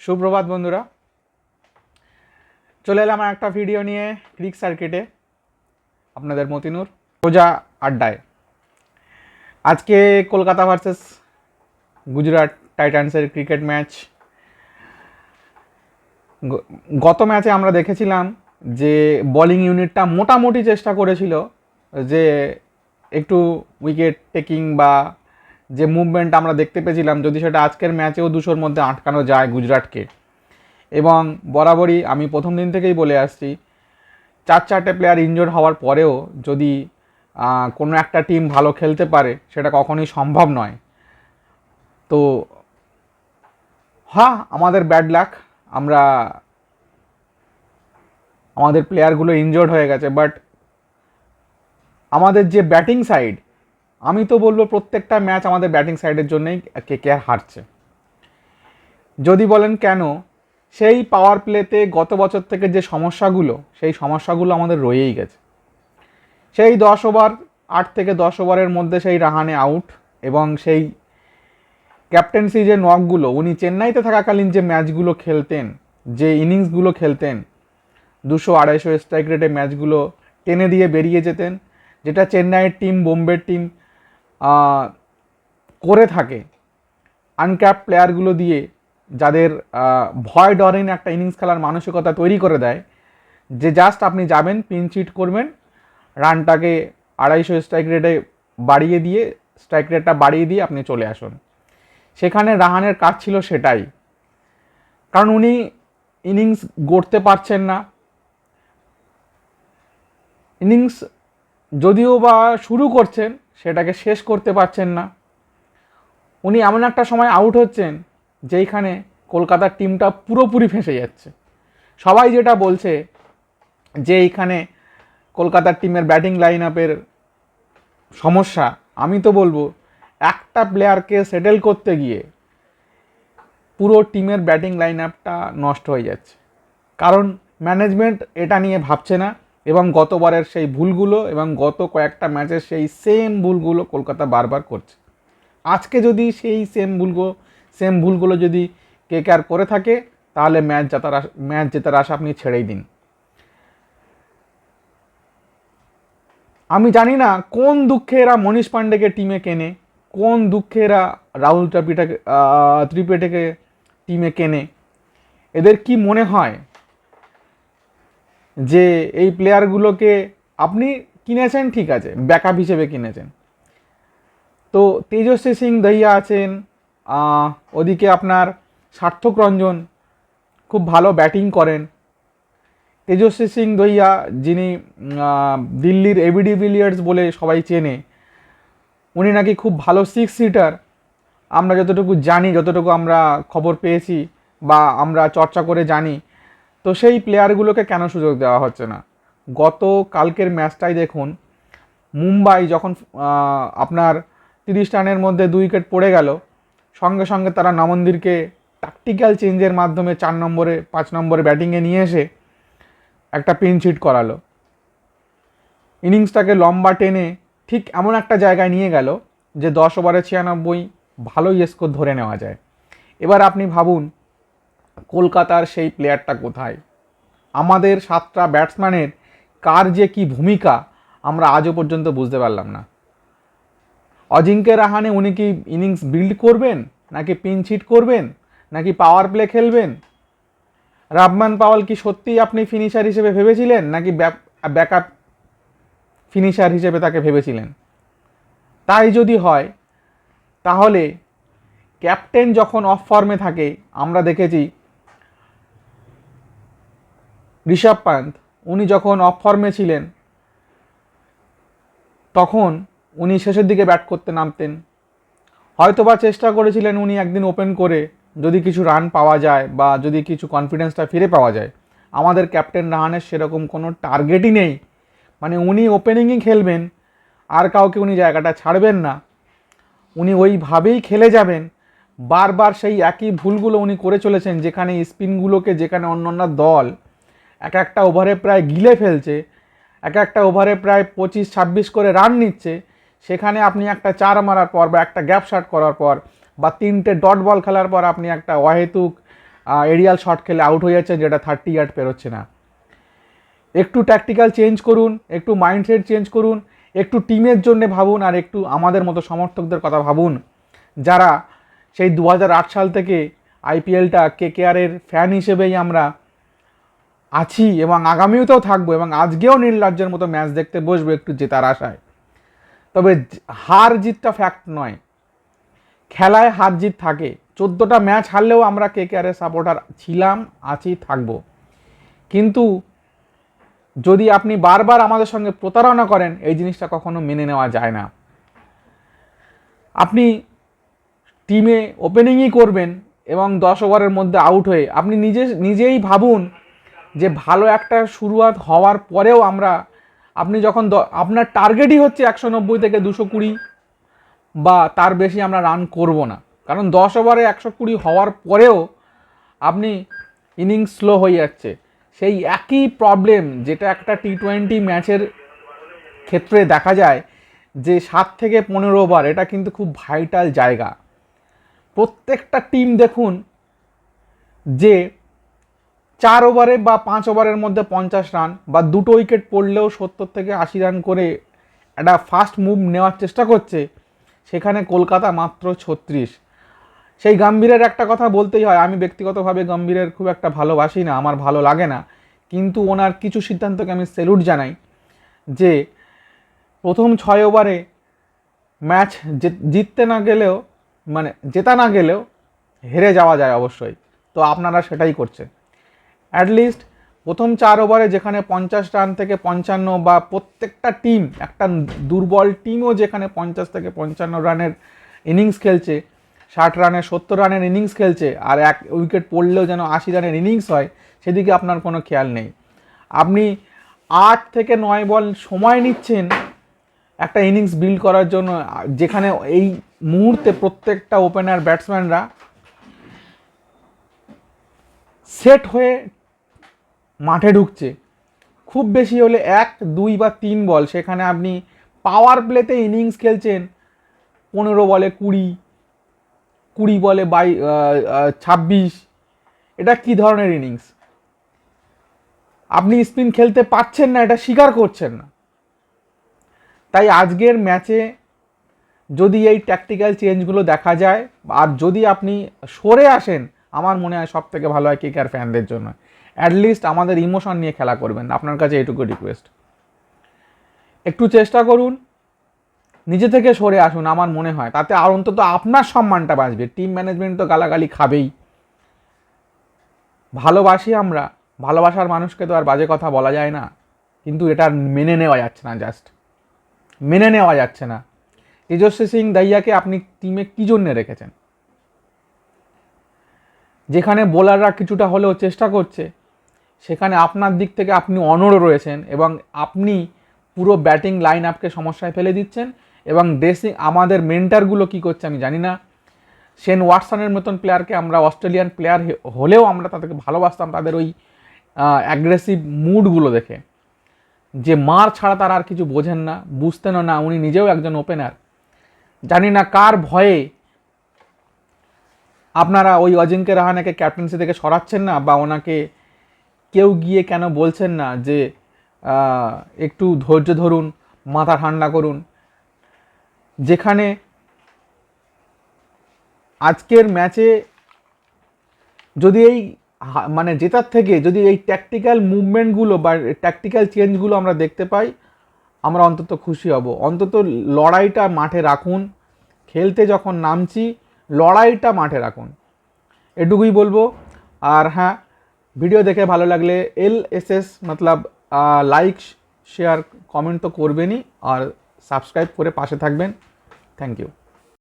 সুপ্রভাত বন্ধুরা, চলে এলাম একটা ভিডিও নিয়ে ক্রিক সার্কিটে। আপনাদের মতিনুর সোজা আড্ডায়। আজকে কলকাতা ভার্সেস গুজরাট টাইটান্সের ক্রিকেট ম্যাচ। গত ম্যাচে আমরা দেখেছিলাম যে বোলিং ইউনিটটা মোটামুটি চেষ্টা করেছিল যে একটু উইকেট টেকিং বা যে মুভমেন্ট আমরা দেখতে পেয়েছিলাম, যদি সেটা আজকের ম্যাচেও 200-র মধ্যে আটকানো যায় গুজরাটকে। এবং বরাবরই আমি প্রথম দিন থেকেই বলে আসছি, 4-4টে প্লেয়ার ইনজোর্ড হওয়ার পরেও যদি কোনো একটা টিম ভালো খেলতে পারে সেটা কখনোই সম্ভব নয়। তো হ্যাঁ, আমাদের ব্যাড লাক, আমাদের প্লেয়ারগুলো ইনজোর্ড হয়ে গেছে, বাট আমাদের যে ব্যাটিং সাইড, আমি তো বলবো প্রত্যেকটা ম্যাচ আমাদের ব্যাটিং সাইডের জন্যই কেকেআর হারছে। যদি বলেন কেন, সেই পাওয়ার প্লেতে গত বছর থেকে যে সেই সমস্যাগুলো আমাদের রয়েই গেছে। সেই 10 ওভার, 8 থেকে 10 ওভারের মধ্যে সেই রাহানে আউট, এবং সেই ক্যাপ্টেন্সি যে নকগুলো উনি চেন্নাইতে থাকাকালীন যে ম্যাচগুলো খেলতেন, যে ইনিংসগুলো খেলতেন, 200-250 স্ট্রাইক রেটে ম্যাচগুলো টেনে দিয়ে বেরিয়ে যেতেন, যেটা চেন্নাইয়ের টিম, বোম্বের টিম করে থাকে। আনক্যাপ প্লেয়ারগুলো দিয়ে যাদের ভয় ডরেন একটা ইনিংস খেলার মানসিকতা তৈরি করে দেয়, যে জাস্ট আপনি যাবেন, পিন চিট করবেন, রানটাকে 250 স্ট্রাইক রেটে স্ট্রাইক রেটটা বাড়িয়ে দিয়ে আপনি চলে আসুন। সেখানে রাহানের কাজ ছিল সেটাই, কারণ উনি ইনিংস গড়তে পারছেন না। ইনিংস যদিও বা শুরু করছেন, সেটাকে শেষ করতে পারছেন না। উনি এমন একটা সময় আউট হচ্ছেন যেইখানে কলকাতার টিমটা পুরোপুরি ফেঁসে যাচ্ছে। সবাই যেটা বলছে যে এইখানে কলকাতার টিমের ব্যাটিং লাইন আপের সমস্যা, আমি তো বলবো একটা প্লেয়ারকে সেটেল করতে গিয়ে পুরো টিমের ব্যাটিং লাইন আপটা নষ্ট হয়ে যাচ্ছে, কারণ ম্যানেজমেন্ট এটা নিয়ে ভাবছে না। এবং গতবারের সেই ভুলগুলো এবং গত কয়েকটা ম্যাচের সেই সেম ভুলগুলো কলকাতা বারবার করছে। আজকে যদি সেই সেম ভুলগুলো যদি কেকেআর করে থাকে, তাহলে ম্যাচ জেতার আশা আপনি ছেড়েই দিন। আমি জানি না কোন দুঃখে এরা মনীষ পান্ডেকে টিমে কেনে, কোন দুঃখে এরা রাহুল ত্রিপাঠীকে টিমে কেনে। এদের কি মনে হয় যে এই প্লেয়ারগুলোকে আপনি কিনেছেন, ঠিক আছে, ব্যাকআপ হিসেবে কিনেছেন, তো তেজস্বী সিং দহিয়া আছেন, ওদিকে আপনার সার্থক রঞ্জন খুব ভালো ব্যাটিং করেন। তেজস্বী সিং দহিয়া, যিনি দিল্লির এবি ডিভিলিয়ার্স বলে সবাই চেনে, উনি নাকি খুব ভালো 6 সিটার। আমরা যতটুকু জানি, যতটুকু আমরা খবর পেয়েছি বা আমরা চর্চা করে জানি, তো সেই প্লেয়ারগুলোকে কেন সুযোগ দেওয়া হচ্ছে না? গত কালকের ম্যাচটাই দেখুন, মুম্বাই যখন আপনার 30 রানের মধ্যে 2 উইকেট পড়ে গেল, সঙ্গে সঙ্গে তারা নমন্দিরকে ট্যাকটিক্যাল চেঞ্জের মাধ্যমে 4 নম্বরে 5 নম্বরে ব্যাটিংয়ে নিয়ে এসে একটা পিন চিট করালো। ইনিংসটাকে লম্বা টেনে ঠিক এমন একটা জায়গায় নিয়ে গেল যে 10 ওভারে 96 ভালোই স্কোর ধরে নেওয়া যায়। এবার আপনি ভাবুন, কলকাতার সেই প্লেয়ারটা কোথায়? আমাদের 7টা ব্যাটসম্যানের কার যে কি ভূমিকা আমরা আজও পর্যন্ত বুঝতে পারলাম না। অজিঙ্ক্য রাহানে উনি কি ইনিংস বিল্ড করবেন, নাকি পিন চিট করবেন, নাকি পাওয়ার প্লে খেলবেন? রাবমান পাওয়াল কি সত্যিই আপনি ফিনিশার হিসেবে ভেবেছিলেন, নাকি ব্যাকআপ ফিনিশার হিসেবে তাকে ভেবেছিলেন? তাই যদি হয়, তাহলে ক্যাপ্টেন যখন অফ ফর্মে থাকে, আমরা দেখেছি ঋষভ পান্ত, উনি যখন অফ ফর্মে ছিলেন তখন উনি শেষের দিকে ব্যাট করতে নামতেন। হয়তোবা চেষ্টা করেছিলেন উনি একদিন ওপেন করে যদি কিছু রান পাওয়া যায় বা যদি কিছু কনফিডেন্সটা ফিরে পাওয়া যায়। আমাদের ক্যাপ্টেন রাহানের সেরকম কোনো টার্গেটই নেই, মানে উনি ওপেনিংই খেলবেন, আর কাউকে উনি জায়গাটা ছাড়বেন না, উনি ওইভাবেই খেলে যাবেন। বারবার সেই একই ভুলগুলো উনি করে চলেছেন, যেখানে স্পিনগুলোকে, যেখানে অন্য দল এক একটা ওভারে প্রায় গিলে ফেলছে, এক একটা ওভারে প্রায় 25-26 করে রান নিচ্ছে, সেখানে আপনি একটা 4 মারার পর বা একটা গ্যাপ শট করার পর বা 3টে ডট বল খেলার পর আপনি একটা অহেতুক এরিয়াল শট খেলে আউট হয়ে যাচ্ছেন, যেটা 30 ইয়ার্ড পেরোচ্ছে না। একটু ট্যাকটিক্যাল চেঞ্জ করুন, একটু মাইন্ডসেট চেঞ্জ করুন, একটু টিমের জন্য ভাবুন, আর একটু আমাদের মতো সমর্থকদের কথা ভাবুন, যারা সেই 2008 সাল থেকে আইপিএলটা কেকেআরের ফ্যান হিসেবেই আমরা আছি এবং আগামীতেও থাকবো, এবং আজকেও নির্লজ্জের মতো ম্যাচ দেখতে বসবো একটু জেতার আশায়। তবে হার জিতটা ফ্যাক্ট নয়, খেলায় হার জিত থাকে। 14টা ম্যাচ হারলেও আমরা কেকেআরের সাপোর্টার ছিলাম, আছি, থাকবো। কিন্তু যদি আপনি বারবার আমাদের সঙ্গে প্রতারণা করেন, এই জিনিসটা কখনো মেনে নেওয়া যায় না। আপনি টিমে ওপেনিংই করবেন এবং 10 ওভারের মধ্যে আউট হয়ে আপনি নিজেই ভাবুন যে ভালো একটা শুরুয়াত হওয়ার পরেও আপনি যখন আপনার টার্গেটই হচ্ছে 190 থেকে 220 বা তার বেশি আমরা রান করব না, কারণ 10 ওভারে 120 হওয়ার পরেও আপনি ইনিংস স্লো হয়ে যাচ্ছে। সেই একই প্রবলেম যেটা একটা টি20 ম্যাচের ক্ষেত্রে দেখা যায়, যে 7 থেকে 15 ওভার, এটা কিন্তু খুব ভাইটাল জায়গা। প্রত্যেকটা টিম দেখুন যে 4 ওভারে বা 5 ওভারের মধ্যে 50 রান বা 2টো উইকেট পড়লেও 70 থেকে 80 রান করে একটা ফাস্ট মুভ নেওয়ার চেষ্টা করছে, সেখানে কলকাতা মাত্র 36। সেই গম্ভীরের একটা কথা বলতেই হয়, আমি ব্যক্তিগতভাবে গম্ভীরের খুব একটা ভালোবাসি না, আমার ভালো লাগে না, কিন্তু ওনার কিছু সিদ্ধান্তকে আমি স্যালুট জানাই, যে প্রথম 6 ওভারে ম্যাচ জিততে না গেলেও, মানে জেতা না গেলেও হেরে যাওয়া যায় অবশ্যই। তো আপনারা সেটাই করছেন। অ্যাটলিস্ট প্রথম 4 ওভারে যেখানে 50 রান থেকে 55, বা প্রত্যেকটা টিম, একটা দুর্বল টিমও যেখানে 50 থেকে 55 রানের ইনিংস খেলছে, 60 রানের 70 রানের ইনিংস খেলছে, আর 1 উইকেট পড়লেও যেন 80 রানের ইনিংস হয়, সেদিকে আপনার কোনো খেয়াল নেই। আপনি 8 থেকে 9 বল সময় নিচ্ছেন একটা ইনিংস বিল্ড করার জন্য, যেখানে এই মুহূর্তে প্রত্যেকটা ওপেনার ব্যাটসম্যানরা সেট হয়ে মাঠে ঢুকছে। খুব বেশি হলে 1, 2 বা 3 বল, সেখানে আপনি পাওয়ার প্লেতে ইনিংস খেলছেন 15 বলে 20, 20 বলে 26। এটা কি ধরনের ইনিংস? আপনি স্পিন খেলতে পারছেন না, এটা স্বীকার করছেন না। তাই আজকের ম্যাচে যদি এই ট্যাকটিক্যাল চেঞ্জগুলো দেখা যায়, আর যদি আপনি সরে আসেন, আমার মনে হয় সব থেকে ভালো হয় কেকেআর ফ্যানদের জন্য। অ্যাটলিস্ট আমাদের ইমোশন নিয়ে খেলা করবেন, আপনার কাছে এইটুকু রিকোয়েস্ট। একটু চেষ্টা করুন, নিজে থেকে সরে আসুন, আমার মনে হয় তাতে আর অন্তত আপনার সম্মানটা বাঁচবে। টিম ম্যানেজমেন্ট তো গালাগালি খাবেই। ভালোবাসি আমরা, ভালোবাসার মানুষকে তো আর বাজে কথা বলা যায় না, কিন্তু এটা মেনে নেওয়া যাচ্ছে না, জাস্ট মেনে নেওয়া যাচ্ছে না। তেজস্বী সিং দাহিয়াকে আপনি টিমে কী জন্যে রেখেছেন? যেখানে বোলাররা কিছুটা হলেও চেষ্টা করছে, সেখানে আপনার দিক থেকে আপনি অনড় রয়েছেন, এবং আপনি পুরো ব্যাটিং লাইন আপকে সমস্যায় ফেলে দিচ্ছেন। এবং ড্রেসিং আমাদের মেন্টারগুলো কি করছে আমি জানি না। শেন ওয়াটসনের মতন প্লেয়ারকে আমরা, অস্ট্রেলিয়ান প্লেয়ার হলেও আমরা তাদেরকে ভালোবাসতাম, তাদের ওই অ্যাগ্রেসিভ মুডগুলো দেখে, যে মার ছাড়া তারা আর কিছু বোঝেন না, বুঝতেনও না। উনি নিজেও একজন ওপেনার, জানি না কার ভয়ে আপনারা ওই অজিঙ্ক্য রাহানেকে ক্যাপ্টেন্সি থেকে সরাচ্ছেন না, বা ওনাকে কেউ গিয়ে কেন বলছেন না যে একটু ধৈর্য ধরুন, মাথা ঠান্ডা করুন। যেখানে আজকের ম্যাচে যদি এই মানে জেতার থেকে যদি এই ট্যাকটিক্যাল মুভমেন্টগুলো বা ট্যাকটিক্যাল চেঞ্জগুলো আমরা দেখতে পাই, আমরা অন্তত খুশি হব। অন্তত লড়াইটা মাঠে রাখুন, খেলতে যখন নামছি লড়াইটা মাঠে রাখুন, এটুকুই বলবো। আর হ্যাঁ, ভিডিও দেখে ভালো লাগলে LSS মতলব লাইক, শেয়ার, কমেন্ট তো করবেনই, আর সাবস্ক্রাইব করে পাশে থাকবেন। Thank you.